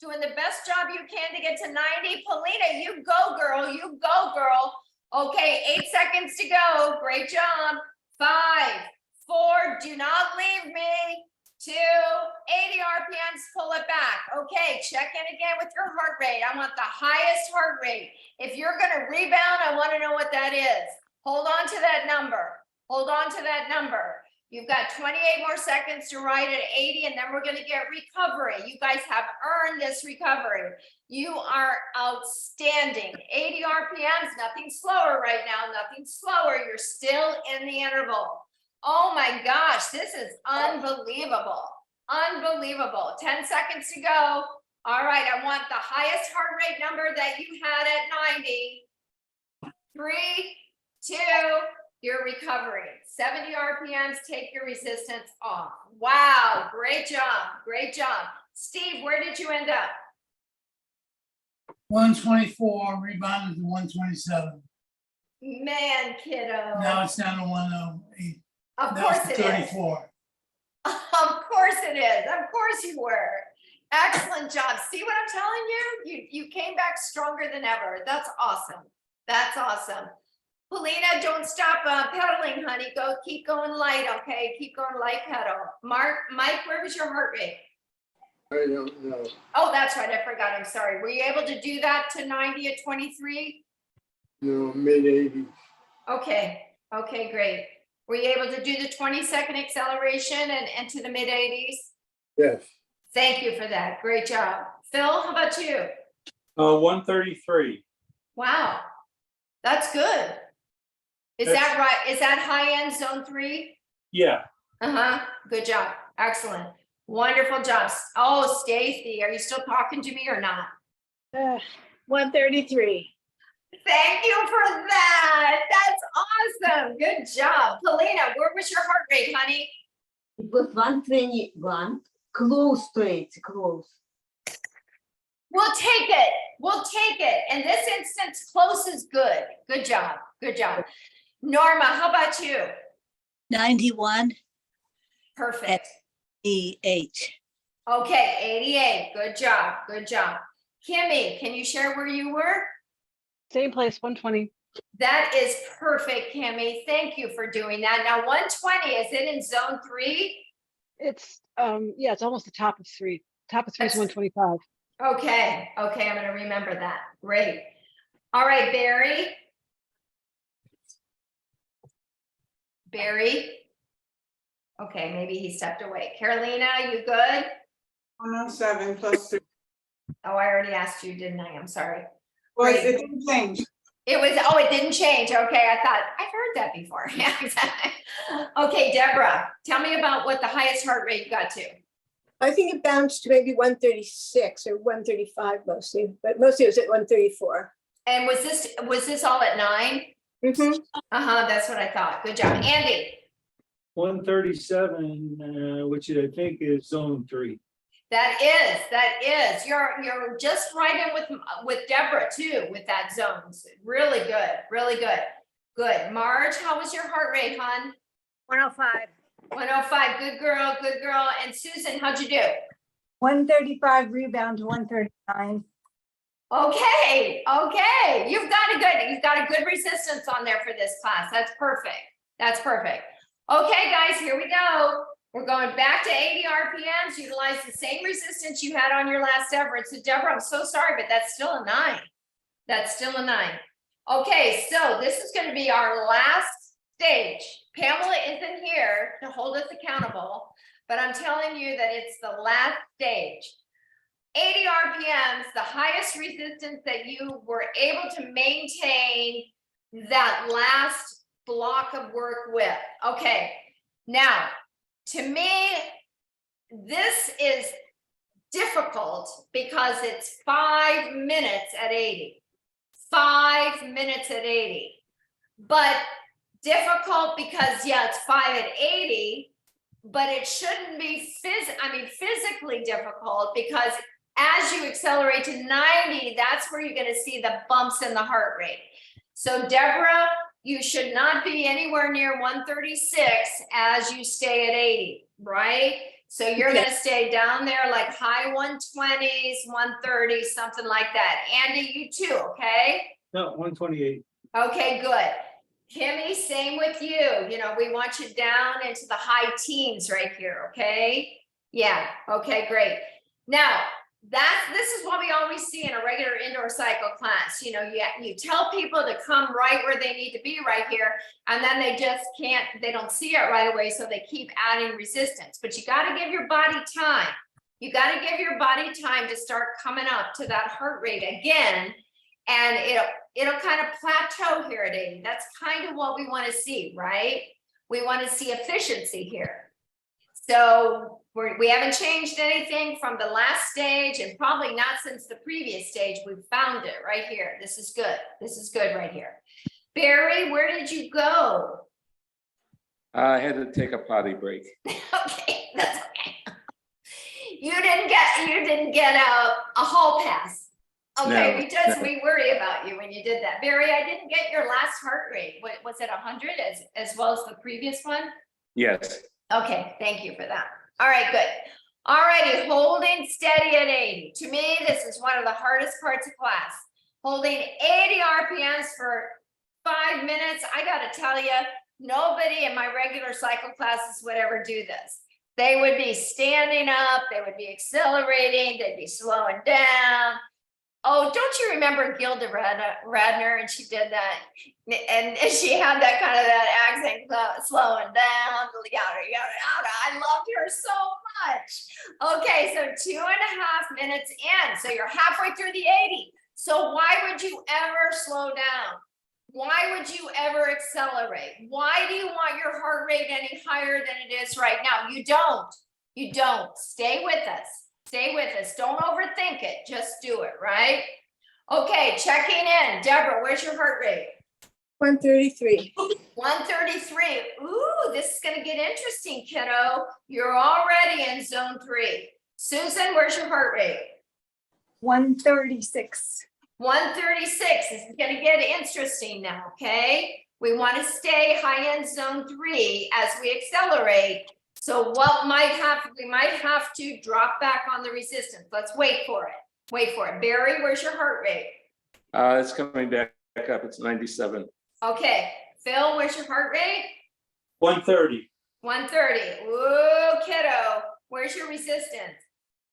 doing the best job you can to get to 90. Polina, you go, girl. You go, girl. Okay, 8 seconds to go. Great job. 5, 4, do not leave me. 2, 80 RPMs, pull it back. Okay, check in again with your heart rate. I want the highest heart rate. If you're gonna rebound, I wanna know what that is. Hold on to that number. Hold on to that number. You've got 28 more seconds to ride at 80, and then we're gonna get recovery. You guys have earned this recovery. You are outstanding. 80 RPMs, nothing slower right now, nothing slower. You're still in the interval. Oh my gosh, this is unbelievable. Unbelievable. 10 seconds to go. All right, I want the highest heart rate number that you had at 90. 3, 2, your recovery. 70 RPMs, take your resistance off. Wow, great job, great job. Steve, where did you end up? 124, rebounded to 127. Man, kiddo. Now it's down to 108. Of Now course it's it is. 34. Of course it is. Of course you were. Excellent job. See what I'm telling you? You came back stronger than ever. That's awesome. That's awesome. Polina, don't stop pedaling, honey. Keep going light, okay? Keep going light pedal. Mike, where was your heart rate? I don't know. Oh, that's right. I forgot. I'm sorry. Were you able to do that to 90 at 23? No, mid-80s. Okay. Okay, great. Were you able to do the 20-second acceleration and to the mid 80s? Yes. Thank you for that. Great job. Phil, how about you? 133. Wow, that's good. Is that right? Is that high end zone 3? Yeah. Good job. Excellent. Wonderful job. Oh, Stacy, are you still talking to me or not? 133. Thank you for that. That's awesome. Good job. Polina, where was your heart rate, honey? It was 121. Close to it, close. We'll take it. We'll take it. In this instance, close is good. Good job. Good job. Norma, how about you? 91 Perfect. EH. Okay, 88. Good job. Good job. Kimmy, can you share where you were? Same place, 120. That is perfect, Kimmy. Thank you for doing that. Now, 120, is it in zone 3? It's, yeah, it's almost the top of 3. Top of 3 is That's- 125. Okay, okay, I'm gonna remember that. Great. All right, Barry. Barry? Okay, maybe he stepped away. Carolina, you good? 107 plus 3. Oh, I already asked you, didn't I? I'm sorry. Well, Great. it didn't change. It was, oh, it didn't change. Okay, I thought, I've heard that before. Yeah, exactly. Okay, Deborah, tell me about what the highest heart rate you got to. I think it bounced to maybe 136 or 135 mostly, but mostly it was at 134. And was this all at 9? Mm-hmm. Uh-huh, that's what I thought. Good job. Andy? 137, which I think is zone 3. That is. You're just right in with Deborah too, with that zones. Really good, really good. Good. Marge, how was your heart rate, hon? 105. 105, good girl, good girl. And Susan, how'd you do? 135 rebound to 139. Okay, you've got a good resistance on there for this class. That's perfect. That's perfect. Okay, guys, here we go. We're going back to 80 RPMs. Utilize the same resistance you had on your last effort. So Deborah, I'm so sorry, but that's still a 9. That's still a 9. Okay, so this is going to be our last stage. Pamela isn't here to hold us accountable, but I'm telling you that it's the last stage. 80 RPMs, the highest resistance that you were able to maintain that last block of work with. Okay, now, to me, this is difficult because it's 5 minutes at 80. 5 minutes at 80. But difficult because, yeah, it's 5 at 80, but it shouldn't be physically difficult because as you accelerate to 90, that's where you're going to see the bumps in the heart rate. So Deborah, you should not be anywhere near 136 as you stay at 80, right? So you're going to stay down there like high 120s, 130, something like that. Andy, you too, okay? No, 128. Okay, good. Kimmy, same with you. You know, we want you down into the high teens right here, okay? Yeah, okay, great. Now, this is what we always see in a regular indoor cycle class. You know, you tell people to come right where they need to be right here, and then they just can't, they don't see it right away, so they keep adding resistance. But you got to give your body time. You got to give your body time to start coming up to that heart rate again, and it'll kind of plateau here at 80. That's kind of what we want to see, right? We want to see efficiency here. So we haven't changed anything from the last stage, and probably not since the previous stage. We've found it right here. This is good. This is good right here. Barry, where did you go? I had to take a potty break. Okay, that's okay. You didn't get a hall pass. Okay, No, we worry about you when you did that. Barry, I didn't get your last heart rate. What was it, 100 as well as the previous one? Yes. Okay, thank you for that. All right, good. All righty, holding steady at 80. To me, this is one of the hardest parts of class. Holding 80 RPMs for 5 minutes. I gotta tell you, nobody in my regular cycle classes would ever do this. They would be standing up, they would be accelerating, they'd be slowing down. Oh, don't you remember Gilda Radner? And she did that, and she had that kind of that accent, slowing down, yada, yada, yada. I loved her so much. Okay, so 2.5 minutes in. So you're halfway through the 80. So why would you ever slow down? Why would you ever accelerate? Why do you want your heart rate any higher than it is right now? You don't. You don't. Stay with us. Stay with us. Don't overthink it. Just do it, right? Okay, checking in. Deborah, where's your heart rate? 133. 133. Ooh, this is going to get interesting, kiddo. You're already in zone 3. Susan, where's your heart rate? 136. 136. This is going to get interesting now, okay? We want to stay high end zone 3 as we accelerate. So we might have to drop back on the resistance. Let's wait for it. Wait for it. Barry, where's your heart rate? It's coming back up, it's 97. Okay, Phil, where's your heart rate? 130, 130. Ooh, kiddo, where's your resistance?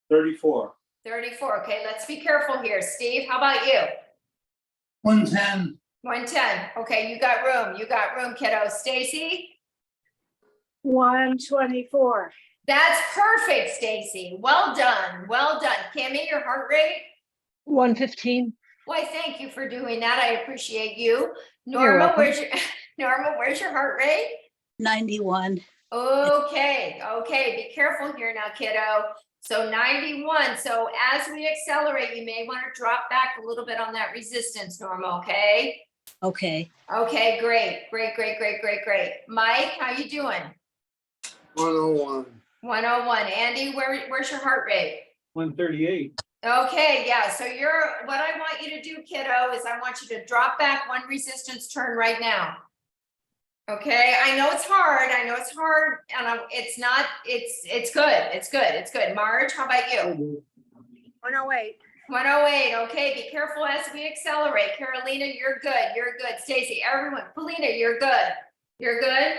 34, 34. Okay, let's be careful here. Steve, how about you? 110, 110. Okay, you got room. You got room, kiddo. Stacy? 124. That's perfect, Stacy. Well done. Well done. Kimmy, your heart rate? 115. Why, thank you for doing that. I appreciate you. You're Norma, welcome. where's your Norma, where's your heart rate? 91. Okay, okay, be careful here now, kiddo. So 91. So as we accelerate, you may want to drop back a little bit on that resistance, Norma, okay? Okay. Okay, great, great, great, great, great, great. Mike, how you doing? 101. 101. Andy, where's your heart rate? 138. Okay, yeah, so what I want you to do, kiddo, is I want you to drop back one resistance turn right now. Okay, I know it's hard, and it's not, it's good, it's good, it's good. Marge, how about you? 108. 108, okay, be careful as we accelerate. Carolina, you're good. Stacy, everyone, Polina, you're good. You're good?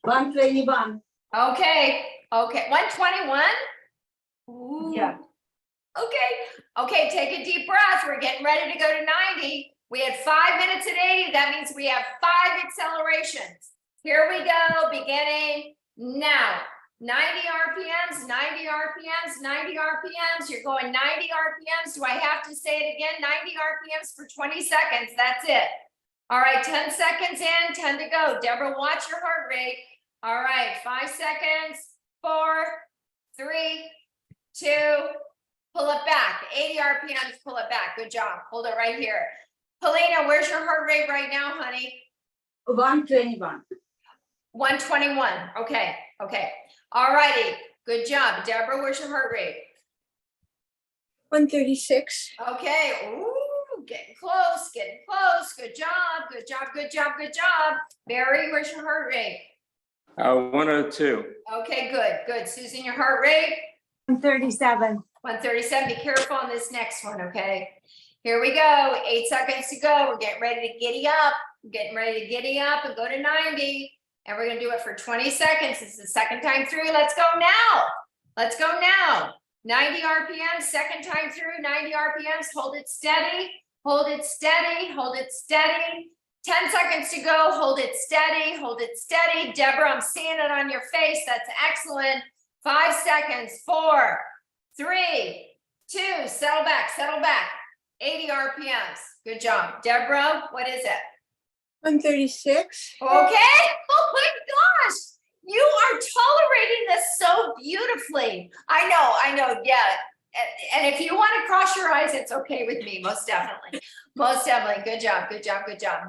121. Okay, 121? Ooh. Yeah. Okay, take a deep breath. We're getting ready to go to 90. We had 5 minutes at 80. That means we have 5 accelerations. Here we go, beginning now. 90 RPMs, 90 RPMs, 90 RPMs. You're going 90 RPMs. Do I have to say it again? 90 RPMs for 20 seconds. That's it. All right, 10 seconds in, 10 to go. Deborah, watch your heart rate. All right, 5 seconds, 4, 3, 2, pull it back. 80 RPMs, pull it back. Good job. Hold it right here. Polina, where's your heart rate right now, honey? 121. 121. Okay. All righty. Good job. Deborah, where's your heart rate? 136. Okay. Ooh, getting close. Good job. Barry, where's your heart rate? 102. Okay, good. Susan, your heart rate? 137. 137. Be careful on this next one, okay? Here we go. 8 seconds to go. We're getting ready to giddy up. And go to 90. And we're going to do it for 20 seconds. This is the second time through. Let's go now. 90 RPMs, second time through, 90 RPMs. Hold it steady. 10 seconds to go. Hold it steady. Deborah, I'm seeing it on your face. That's excellent. 5 seconds. 4, 3, 2, settle back. 80 RPMs. Good job. Deborah, what is it? 136. Okay. Oh my gosh. You are tolerating this so beautifully. I know. Yeah. And if you want to cross your eyes, it's okay with me. Most definitely. Good job.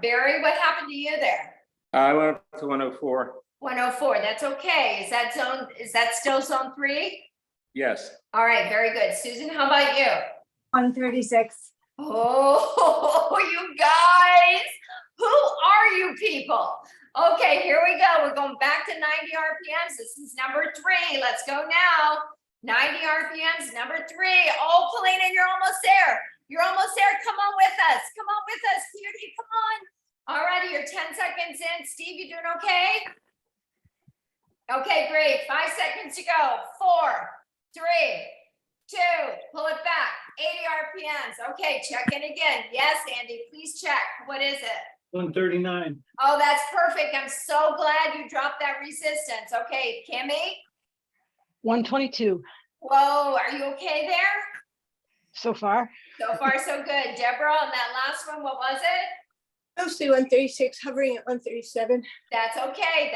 Barry, what happened to you there? I went up to 104. 104. That's okay. Is that still zone 3? Yes. All right. Very good. Susan, how about you? 136. Oh, you guys. Who are you people? Okay, here we go. We're going back to 90 RPMs. This is number 3. Let's go now. 90 RPMs, number 3. Oh, Polina, you're almost there. Come on with us, cutie. Come on. All righty, you're 10 seconds in. Steve, you doing okay? Okay, great. 5 seconds to go. 4, 3, 2, pull it back. 80 RPMs. Okay, check in again. Yes, Andy, please check. What is it? 139. Oh, that's perfect. I'm so glad you dropped that resistance. Okay, Kimmy? 122 Whoa, are you okay there? so far. So far, so good. Deborah, on that last one, what was it? Mostly 136, hovering at 137. That's okay.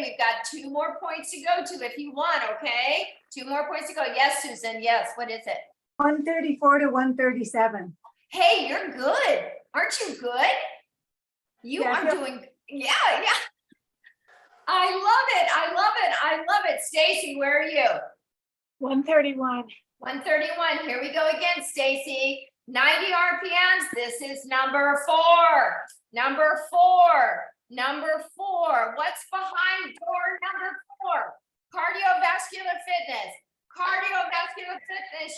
We've got 2 more points to go to if you want, okay? 2 more points to go. Yes, Susan, yes. What is it? 134 to 137. Hey, you're good. Aren't you good? You Yeah, I are feel- doing, yeah. I love it. Stacy, where are you? 131. 131. Here we go again, Stacy. 90 RPMs. This is number 4. What's behind door number 4? Cardiovascular fitness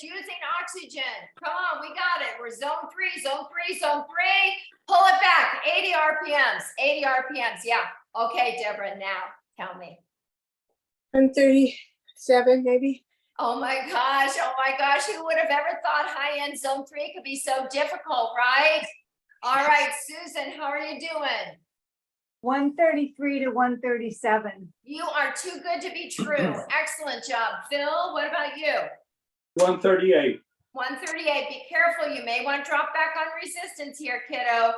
using oxygen. Come on, we got it. We're We're zone three, zone three, zone three. Pull it back, 80 RPMs, 80 RPMs. Yeah. Okay, Deborah, now tell me. 137, maybe. Oh my gosh, who would have ever thought high-end zone three could be so difficult, right? All right, Susan, how are you doing? 133 to 137. You are too good to be true. Excellent job. Phil, what about you? 138. 138, be careful, you may want to drop back on resistance here, kiddo.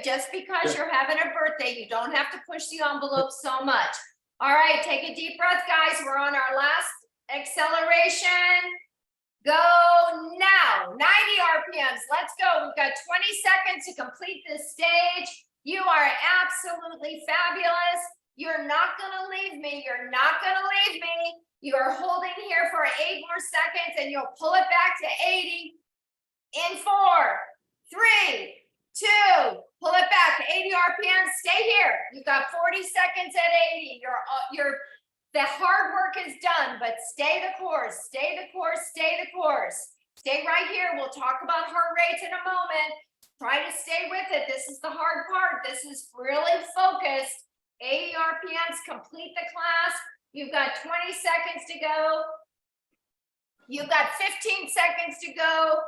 Just because you're having a birthday, you don't have to push the envelope so much. All right, take a deep breath, guys. We're on our last acceleration. Go now, 90 RPMs, let's go. We've got 20 seconds to complete this stage. You are absolutely fabulous. You're not gonna leave me, you're not gonna leave me. You are holding here for 8 more seconds and you'll pull it back to 80 in 4, 3, 2, pull it back, 80 RPM, stay here. You've got 40 seconds at 80. The hard work is done, but stay the course, stay the course, stay the course. Stay right here. We'll talk about heart rates in a moment. Try to stay with it. This is the hard part. This is really focused. 80 RPMs, complete the class. You've got 20 seconds to go. You've got 15 seconds to go.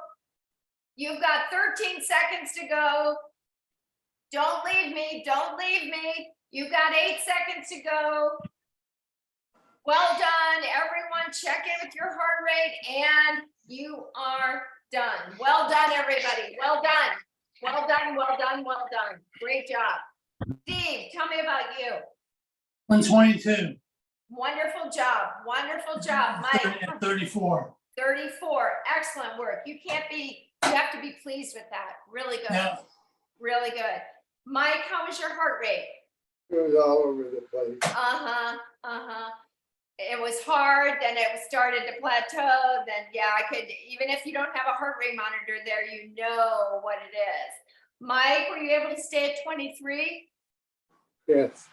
You've got 13 seconds to go. Don't leave me, don't leave me. You've got 8 seconds to go. Well done, everyone. Check in with your heart rate and you are done. Well done, everybody. Well done. Well done, well done, well done. Great job. Steve, tell me about you. 122. Wonderful job, wonderful job. Mike, 34. 34, excellent work. You have to be pleased with that. Really good, Yeah. really good. Mike, how was your heart rate? It was all over the place. It was hard, then it started to plateau, then yeah, even if you don't have a heart rate monitor there, you know what it is. Mike, were you able to stay at 23? Yes.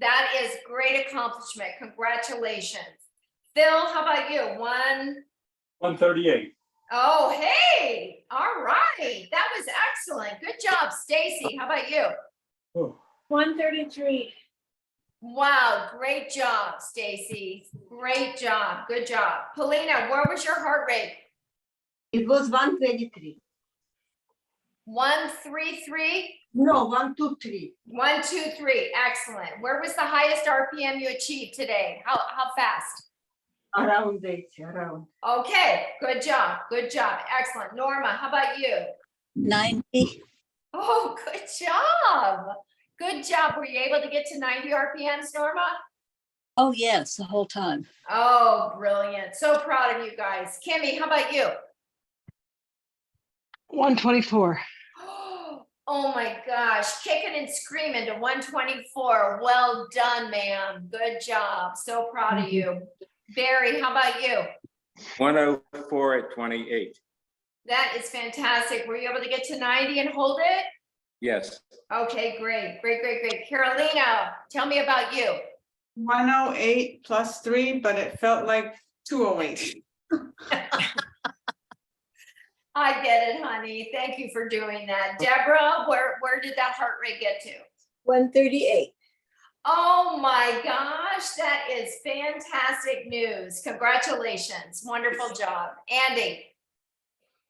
That is great accomplishment. Congratulations. Phil, how about you? 138. Oh, hey, all right. That was excellent. Good job, Stacy. How about you? Oh, 133. Wow, great job, Stacy. Great job. Good job. Polina, where was your heart rate? It was 123. 133? No, 123. 123. Excellent. Where was the highest RPM you achieved today? How fast? Around 8, around. Okay, good job. Good job. Excellent. Norma, how about you? 90. Oh, good job. Good job. Were you able to get to 90 RPMs, Norma? Oh, yes, the whole time. Oh, brilliant. So proud of you guys. Kimmy, how about you? 124. Oh my gosh, kicking and screaming to 124. Well done, ma'am. Good job. So proud of you. Barry, how about you? 104 at 28. That is fantastic. Were you able to get to 90 and hold it? Yes. Okay, great, great, great, great. Carolina, tell me about you. 108 plus 3, but it felt like 208. I get it, honey. Thank you for doing that. Deborah, where did that heart rate get to? 138. Oh my gosh, that is fantastic news. Congratulations. Wonderful job. Andy.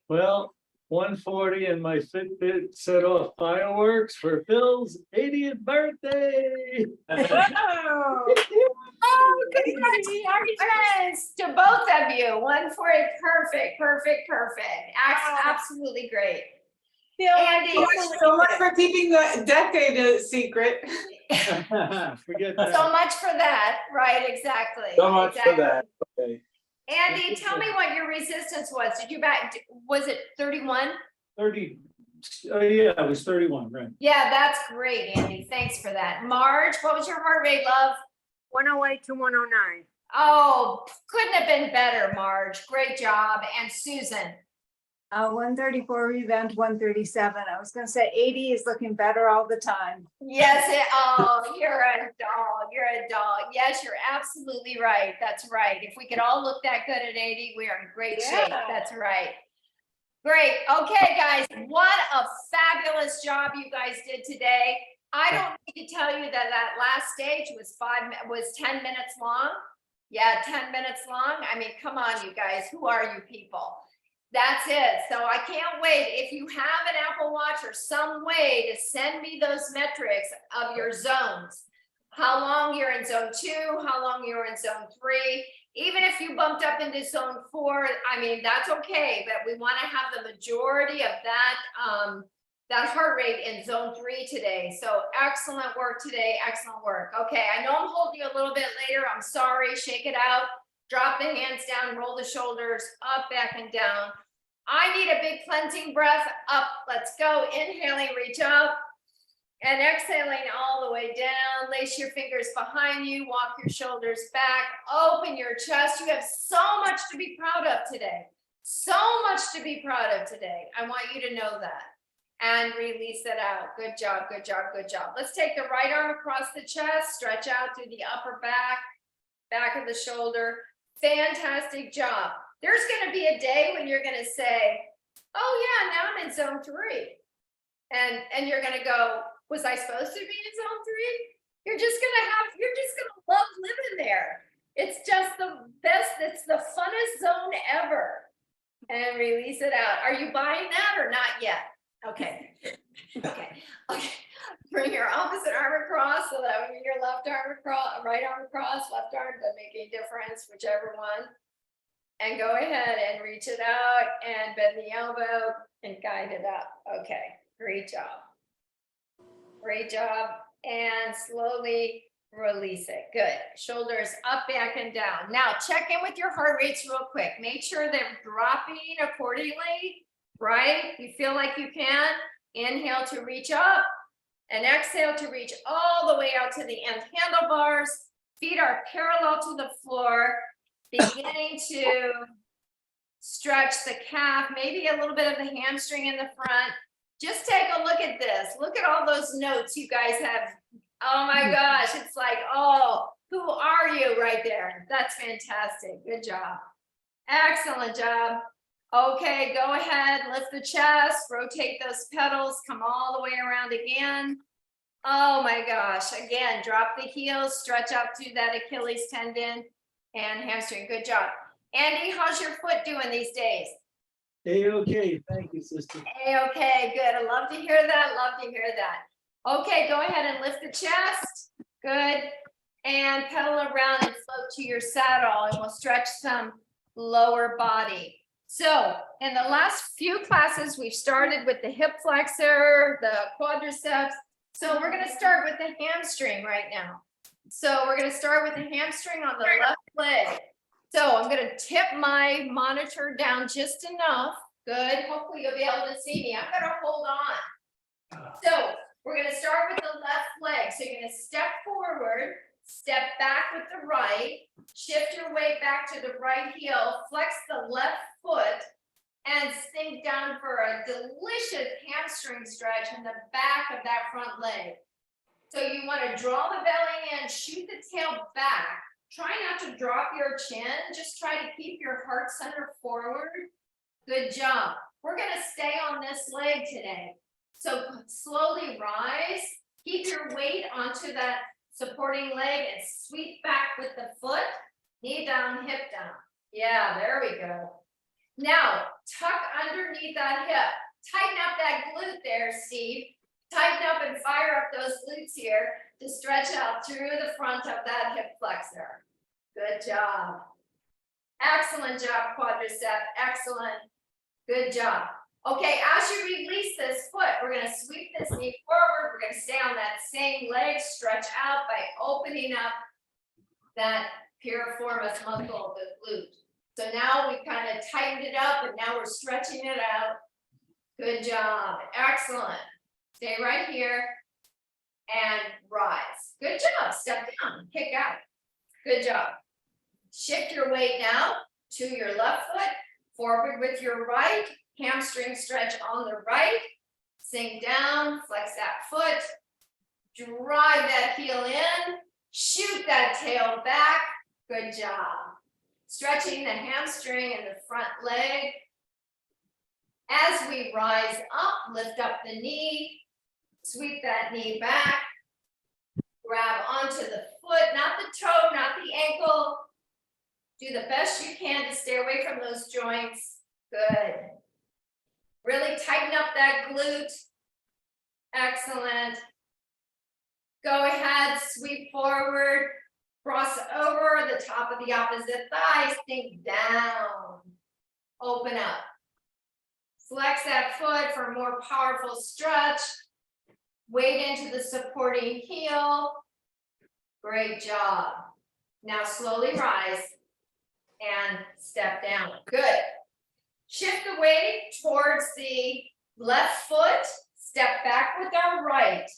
well, 140 and my Fitbit set off fireworks for Phil's 80th birthday. Oh, congratulations to both of you. 148, perfect, perfect, perfect. Absolutely great. Andy, So much for keeping the decade a secret. Forget that. so much for that, right? Exactly. So much for exactly. that. Okay. Andy, tell me what your resistance was. Was it 31? 30. Yeah, it was 31, right? Yeah, that's great, Andy. Thanks for that. Marge, what was your heart rate, love? 108 to 109. Oh, couldn't have been better, Marge. Great job. And Susan. 134 rebound, 137. I was gonna say 80 is looking better all the time. Yes, you're a doll. You're a doll. Yes, you're absolutely right. That's right. If we could all look that good at 80, we are in great shape. Yeah. That's right. Great. Okay, guys, what a fabulous job you guys did today. I don't need to tell you that that last stage was 10 minutes long. Yeah, 10 minutes long. I mean, come on, you guys, who are you people? That's it. So I can't wait. If you have an Apple Watch or some way to send me those metrics of your zones, how long you're in zone 2, how long you're in zone 3, even if you bumped up into zone 4, I mean, that's okay, but we want to have the majority of that heart rate in zone 3 today. So excellent work today, excellent work. Okay, I know I'm holding you a little bit later. I'm sorry, shake it out. Drop the hands down, roll the shoulders up, back, and down. I need a big cleansing breath. Up, let's go. Inhaling, reach up. And exhaling all the way down. Lace your fingers behind you, walk your shoulders back, open your chest. You have so much to be proud of today. So much to be proud of today. I want you to know that. And release it out. Good job, good job, good job. Let's take the right arm across the chest, stretch out through the upper back of the shoulder. Fantastic job. There's going to be a day when you're going to say, oh yeah, now I'm in zone 3. And you're going to go, was I supposed to be in zone 3? You're just gonna love living there. It's just the best, it's the funnest zone ever. And release it out. Are you buying that or not yet? Okay. Okay. Bring your opposite arm across so that when your left arm across, right arm across, left arm doesn't make any difference, whichever one. And go ahead and reach it out and bend the elbow and guide it up. Okay, great job. Great job. And slowly release it. Good. Shoulders up, back, and down. Now check in with your heart rates real quick. Make sure they're dropping accordingly, right? You feel like you can. Inhale to reach up and exhale to reach all the way out to the end handlebars. Feet are parallel to the floor, beginning to stretch the calf, maybe a little bit of the hamstring in the front. Just take a look at this. Look at all those notes you guys have. Oh my gosh, it's like, oh, who are you right there? That's fantastic. Good job. Excellent job. Okay, go ahead, lift the chest, rotate those pedals, come all the way around again. Oh my gosh, again, drop the heels, stretch out to that Achilles tendon and hamstring. Good job. Andy, how's your foot doing these days? A-okay, thank you, sister. Okay, good. I love to hear that. Love to hear that. Okay, go ahead and lift the chest. Good. And pedal around and float to your saddle, and we'll stretch some lower body. So in the last few classes, we've started with the hip flexor, the quadriceps. So we're going to start with the hamstring right now. So we're going to start with the hamstring on the left leg. So I'm going to tip my monitor down just enough. Good. Hopefully you'll be able to see me. I'm going to hold on. So we're going to start with the left leg. So you're going to step forward, step back with the right, shift your weight back to the right heel, flex the left foot, and sink down for a delicious hamstring stretch in the back of that front leg. So you want to draw the belly in, shoot the tail back. Try not to drop your chin. Just try to keep your heart center forward. Good job. We're going to stay on this leg today. So slowly rise. Keep your weight onto that supporting leg and sweep back with the foot. Knee down, hip down. Yeah, there we go. Now, tuck underneath that hip. Tighten up that glute there, Steve. Tighten up and fire up those glutes here to stretch out through the front of that hip flexor. Good job. Excellent job, quadricep. Excellent. Good job. Okay, as you release this foot, we're going to sweep this knee forward. We're going to stay on that same leg, stretch out by opening up that piriformis muscle of the glute. So now we've kind of tightened it up and now we're stretching it out. Good job. Excellent. Stay right here and rise. Good job. Step down, kick out. Good job. Shift your weight now to your left foot, forward with your right, hamstring stretch on the right, sink down, flex that foot, drive that heel in, shoot that tail back. Good job. Stretching the hamstring and the front leg. As we rise up, lift up the knee, sweep that knee back, grab onto the foot, not the toe, not the ankle. Do the best you can to stay away from those joints. Good. Really tighten up that glute. Excellent. Go ahead, sweep forward, cross over the top of the opposite thigh, sink down, open up. Flex that foot for a more powerful stretch. Weight into the supporting heel. Great job. Now slowly rise and step down. Good. Shift the weight towards the left foot. Step back with our right.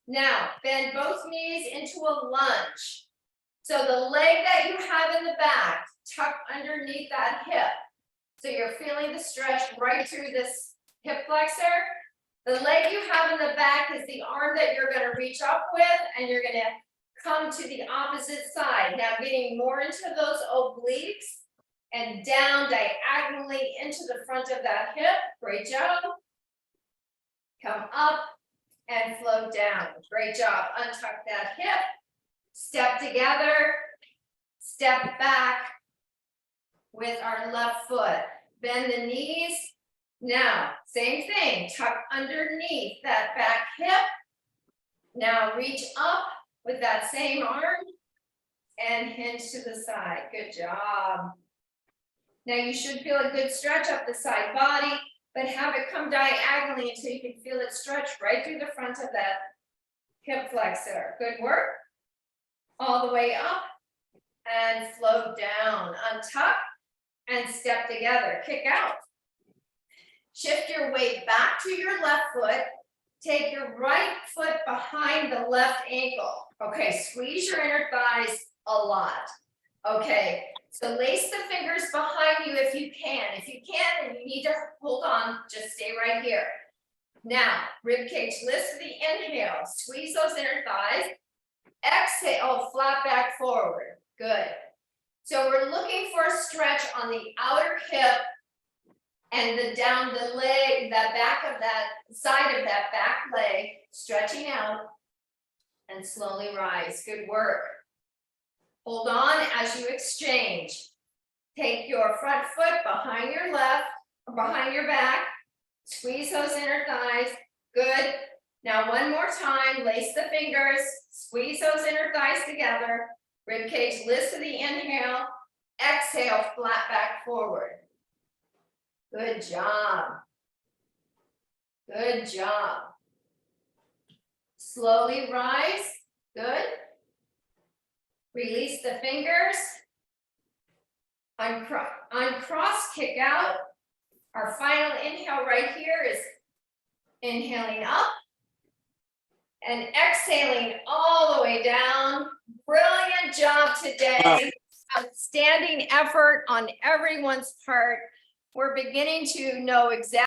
Now bend both knees into a lunge. So the leg that you have in the back, tuck underneath that hip. So you're feeling the stretch right through this hip flexor. The leg you have in the back is the arm that you're going to reach up with, and you're going to come to the opposite side. Now getting more into those obliques and down diagonally into the front of that hip. Great job. Come up and float down. Great job. Untuck that hip. Step together. Step back with our left foot. Bend the knees. Now, same thing. Tuck underneath that back hip. Now reach up with that same arm and hinge to the side. Good job. Now you should feel a good stretch up the side body, but have it come diagonally until you can feel it stretch right through the front of that hip flexor. Good work. All the way up and float down. Untuck and step together. Kick out. Shift your weight back to your left foot. Take your right foot behind the left ankle. Okay, squeeze your inner thighs a lot. Okay, so lace the fingers behind you if you can. If you can't and you need to hold on, just stay right here. Now, rib cage lifts the inhale. Squeeze those inner thighs. Exhale, flat back forward. Good. So we're looking for a stretch on the outer hip and down the leg, the back of that side of that back leg, stretching out and slowly rise. Good work. Hold on as you exchange. Take your front foot behind your left, or behind your back. Squeeze those inner thighs. Good. Now one more time, lace the fingers, squeeze those inner thighs together. Rib cage lifts to the inhale. Exhale, flat back forward. Good job. Good job. Slowly rise. Good. Release the fingers. Uncross, kick out. Our final inhale right here is inhaling up and exhaling all the way down. Brilliant job today. Outstanding effort on everyone's part. We're beginning to know exactly